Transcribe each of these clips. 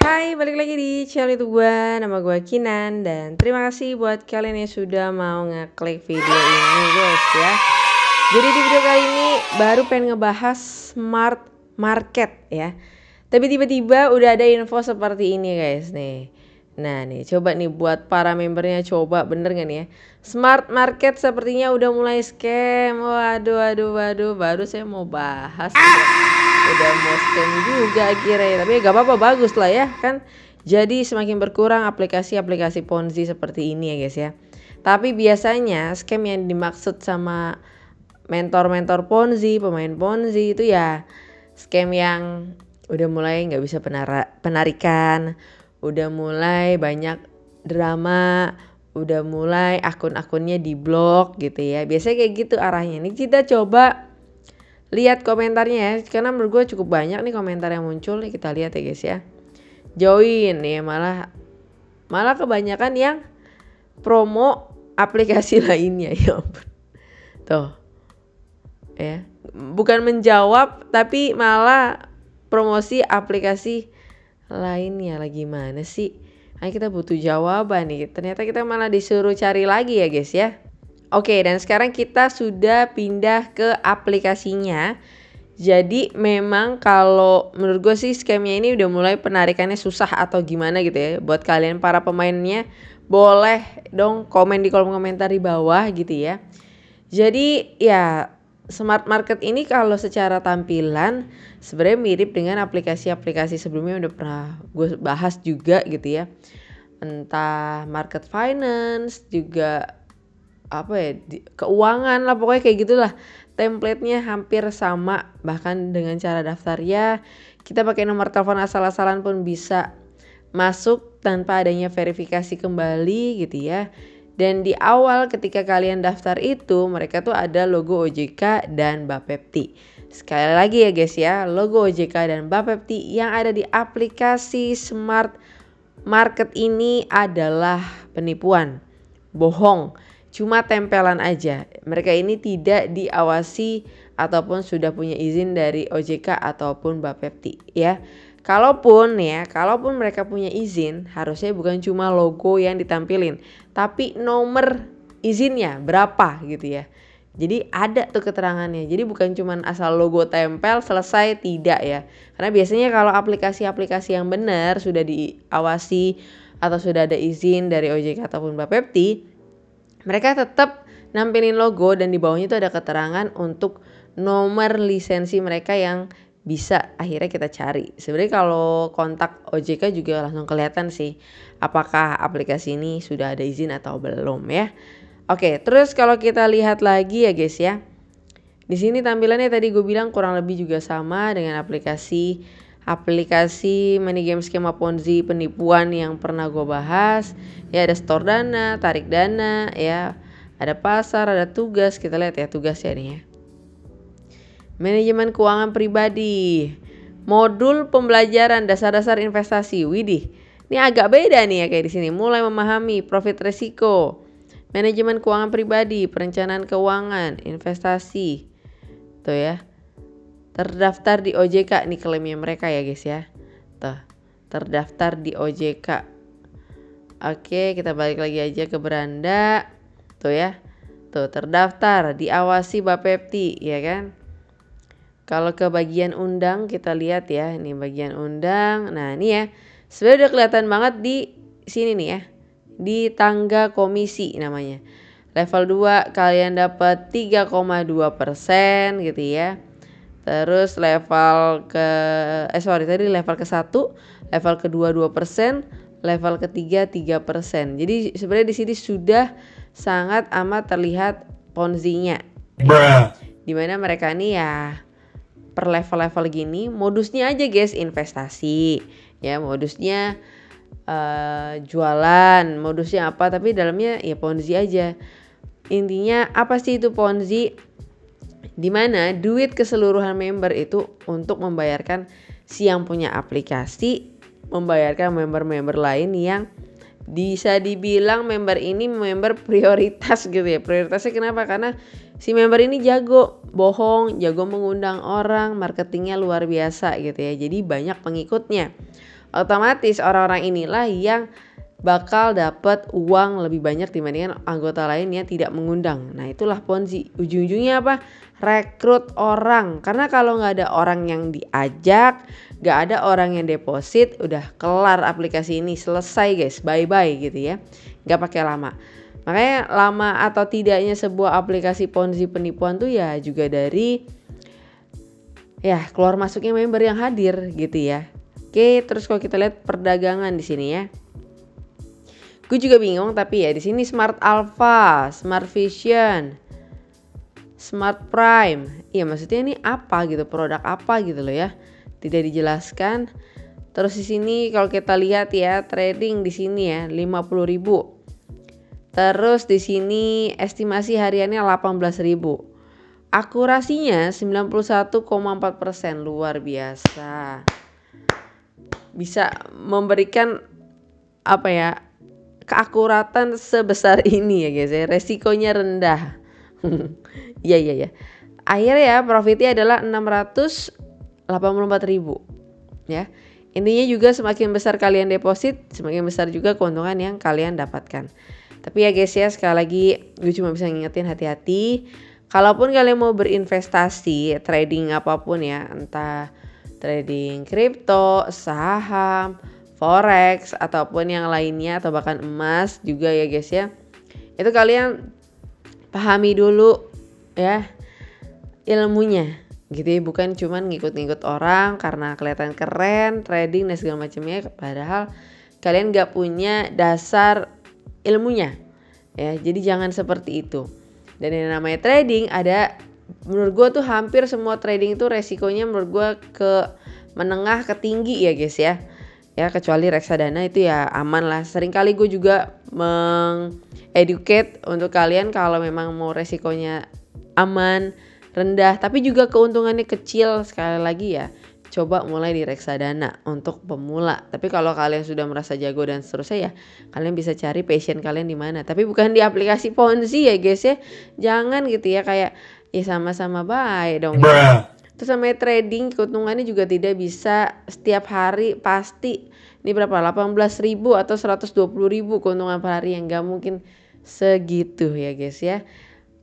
Hai, balik lagi di channel YouTube gue. Nama gue Kinan. Dan terima kasih buat kalian yang sudah mau ngeklik video ini guys ya. Jadi di video kali ini baru pengen ngebahas smart market ya. Tapi tiba-tiba udah ada info seperti ini guys nih. Nah nih coba nih buat para membernya, coba bener gak nih ya. Smart market sepertinya udah mulai scam. Waduh, baru saya mau bahas udah mau scam juga akhirnya. Tapi gak apa-apa, bagus lah ya kan. Jadi semakin berkurang aplikasi-aplikasi Ponzi seperti ini ya guys ya. Tapi biasanya scam yang dimaksud sama mentor-mentor Ponzi, pemain Ponzi itu ya scam yang udah mulai nggak bisa penarikan, udah mulai banyak drama, udah mulai akun-akunnya diblok gitu ya. Biasanya kayak gitu arahnya. Nih kita coba lihat komentarnya ya, karena menurut gue cukup banyak nih komentar yang muncul nih, kita lihat ya guys ya. Join nih malah kebanyakan yang promo aplikasi lainnya ya ampun. Tuh ya, bukan menjawab tapi malah promosi aplikasi lainnya. Lagi mana sih? Nah, kita butuh jawaban nih. Ternyata kita malah disuruh cari lagi ya guys ya. Oke, dan sekarang kita sudah pindah ke aplikasinya. Jadi memang kalau menurut gue sih scamnya ini udah mulai penarikannya susah atau gimana gitu ya. Buat kalian para pemainnya boleh dong komen di kolom komentar di bawah gitu ya. Jadi ya smart market ini kalau secara tampilan sebenarnya mirip dengan aplikasi-aplikasi sebelumnya udah pernah gue bahas juga gitu ya. Entah market finance juga apa ya, keuangan lah, pokoknya kayak gitulah. Template-nya hampir sama, bahkan dengan cara daftar ya kita pakai nomor telepon asal-asalan pun bisa masuk tanpa adanya verifikasi kembali gitu ya. Dan di awal ketika kalian daftar itu mereka tuh ada logo OJK dan Bapepti. Sekali lagi ya guys ya, logo OJK dan Bapepti yang ada di aplikasi smart market ini adalah penipuan, bohong, cuma tempelan aja. Mereka ini tidak diawasi ataupun sudah punya izin dari OJK ataupun Bapepti ya. Kalaupun mereka punya izin, harusnya bukan cuma logo yang ditampilin, tapi nomor izinnya berapa gitu ya. Jadi ada tuh keterangannya. Jadi bukan cuma asal logo tempel selesai, tidak ya. Karena biasanya kalau aplikasi-aplikasi yang benar sudah diawasi atau sudah ada izin dari OJK ataupun Bapepti, mereka tetap nampilin logo dan di bawahnya itu ada keterangan untuk nomor lisensi mereka yang bisa akhirnya kita cari. Sebenarnya kalau kontak OJK juga langsung kelihatan sih apakah aplikasi ini sudah ada izin atau belum ya. Oke, terus kalau kita lihat lagi ya guys ya. Di sini tampilannya tadi gue bilang kurang lebih juga sama dengan aplikasi money game skema Ponzi penipuan yang pernah gue bahas. Ya ada store dana, tarik dana ya. Ada pasar, ada tugas. Kita lihat ya tugasnya nih ya. Manajemen keuangan pribadi, modul pembelajaran dasar-dasar investasi. Widih, ini agak beda nih ya kayak di sini. Mulai memahami profit resiko, manajemen keuangan pribadi, perencanaan keuangan, investasi. Tuh ya. Terdaftar di OJK nih klaimnya mereka ya guys ya. Tuh, terdaftar di OJK. Oke, kita balik lagi aja ke beranda. Tuh ya. Tuh, terdaftar, diawasi Bapepti ya kan. Kalau ke bagian undang kita lihat ya, ini bagian undang. Nah, ini ya. Sebenarnya udah kelihatan banget di sini nih ya. Di tangga komisi namanya. Level 2 kalian dapat 3,2% gitu ya. Terus level level ke-1, level ke-2 2%, level ke-3 3%. Jadi sebenarnya di sini sudah sangat amat terlihat Ponzi-nya. Dimana mereka nih ya per level-level gini, modusnya aja guys investasi ya, modusnya jualan, modusnya apa, tapi dalamnya ya Ponzi aja. Intinya apa sih itu Ponzi? Dimana duit keseluruhan member itu untuk membayarkan si yang punya aplikasi, membayarkan member-member lain yang bisa dibilang member ini member prioritas gitu ya. Prioritasnya kenapa? Karena si member ini jago bohong, jago mengundang orang, marketingnya luar biasa gitu ya. Jadi banyak pengikutnya. otomatis orang-orang inilah yang bakal dapat uang lebih banyak dibandingkan anggota lain yang tidak mengundang. Nah itulah Ponzi. Ujung-ujungnya apa? Rekrut orang. Karena kalau nggak ada orang yang diajak, nggak ada orang yang deposit, udah kelar aplikasi ini, selesai guys, bye-bye gitu ya. Nggak pakai lama. Makanya lama atau tidaknya sebuah aplikasi Ponzi penipuan tuh ya juga dari ya keluar masuknya member yang hadir gitu ya. Oke, terus kalau kita lihat perdagangan di sini ya. Gue juga bingung tapi ya di sini Smart Alpha, Smart Vision, Smart Prime. Iya maksudnya ini apa gitu, produk apa gitu loh ya. Tidak dijelaskan. Terus di sini kalau kita lihat ya trading di sini ya 50.000. Terus di sini estimasi hariannya 18.000. Akurasinya 91,4%, luar biasa. Bisa memberikan apa ya? Keakuratan sebesar ini ya guys ya. Resikonya rendah. Iya. Akhirnya ya profitnya adalah 684.000 ya. Intinya juga semakin besar kalian deposit, semakin besar juga keuntungan yang kalian dapatkan. Tapi ya guys ya, sekali lagi gue cuma bisa ngingetin hati-hati. Kalaupun kalian mau berinvestasi, trading apapun ya, entah trading kripto, saham, forex, ataupun yang lainnya, atau bahkan emas juga ya guys ya. Itu kalian pahami dulu ya ilmunya gitu ya, bukan cuman ngikut-ngikut orang karena kelihatan keren, trading dan segala macamnya, padahal kalian gak punya dasar ilmunya ya. Jadi jangan seperti itu. Dan yang namanya trading ada, menurut gue tuh hampir semua trading itu resikonya menurut gue ke menengah ke tinggi ya guys ya. Ya kecuali reksadana itu ya aman lah. Seringkali gue juga mengeducate untuk kalian kalau memang mau resikonya aman, rendah, tapi juga keuntungannya kecil, sekali lagi ya coba mulai di reksadana untuk pemula. Tapi kalau kalian sudah merasa jago dan seterusnya ya kalian bisa cari passion kalian di mana. Tapi bukan di aplikasi Ponzi ya guys ya. Jangan gitu ya, kayak ya sama-sama baik dong ya. Terus sama trading keuntungannya juga tidak bisa setiap hari pasti. Ini berapa? 18.000 atau 120.000 keuntungan per hari, yang gak mungkin segitu ya guys ya.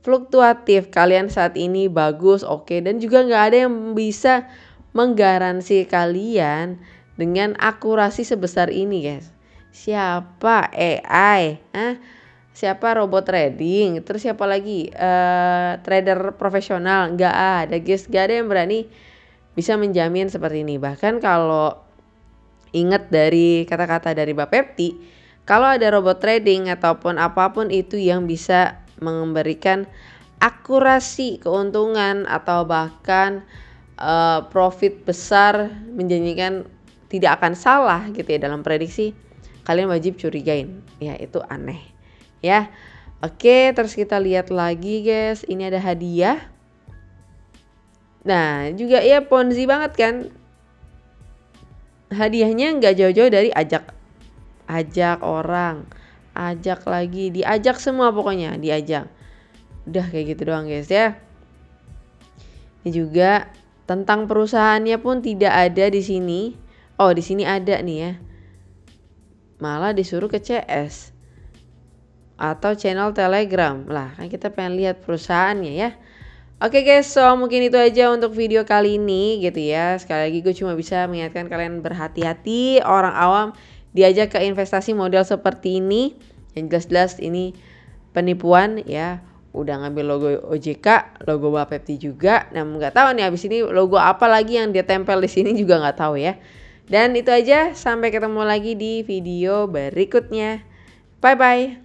Fluktuatif, kalian saat ini bagus, oke, dan juga gak ada yang bisa menggaransi kalian dengan akurasi sebesar ini guys. Siapa AI? Siapa robot trading? Terus siapa lagi? Trader profesional? Nggak ada guys, nggak ada yang berani bisa menjamin seperti ini. Bahkan kalau ingat dari kata-kata dari Mbak Pepti, kalau ada robot trading ataupun apapun itu yang bisa memberikan akurasi keuntungan atau bahkan profit besar, menjanjikan tidak akan salah gitu ya dalam prediksi, kalian wajib curigain. Ya itu aneh ya. Oke, terus kita lihat lagi guys, ini ada hadiah. Nah juga ya Ponzi banget kan. Hadiahnya nggak jauh-jauh dari ajak orang, ajak lagi, diajak semua, pokoknya diajak. Udah kayak gitu doang guys ya. Ini juga tentang perusahaannya pun tidak ada di sini. Oh, di sini ada nih ya. Malah disuruh ke CS atau channel Telegram. Lah, kan kita pengen lihat perusahaannya ya. Oke guys, so mungkin itu aja untuk video kali ini gitu ya. Sekali lagi gue cuma bisa mengingatkan kalian berhati-hati, orang awam diajak ke investasi model seperti ini. Yang jelas-jelas ini penipuan ya. Udah ngambil logo OJK, logo Bapepti juga. Nah, nggak tahu nih abis ini logo apa lagi yang dia tempel di sini juga nggak tahu ya. Dan itu aja, sampai ketemu lagi di video berikutnya. Bye bye.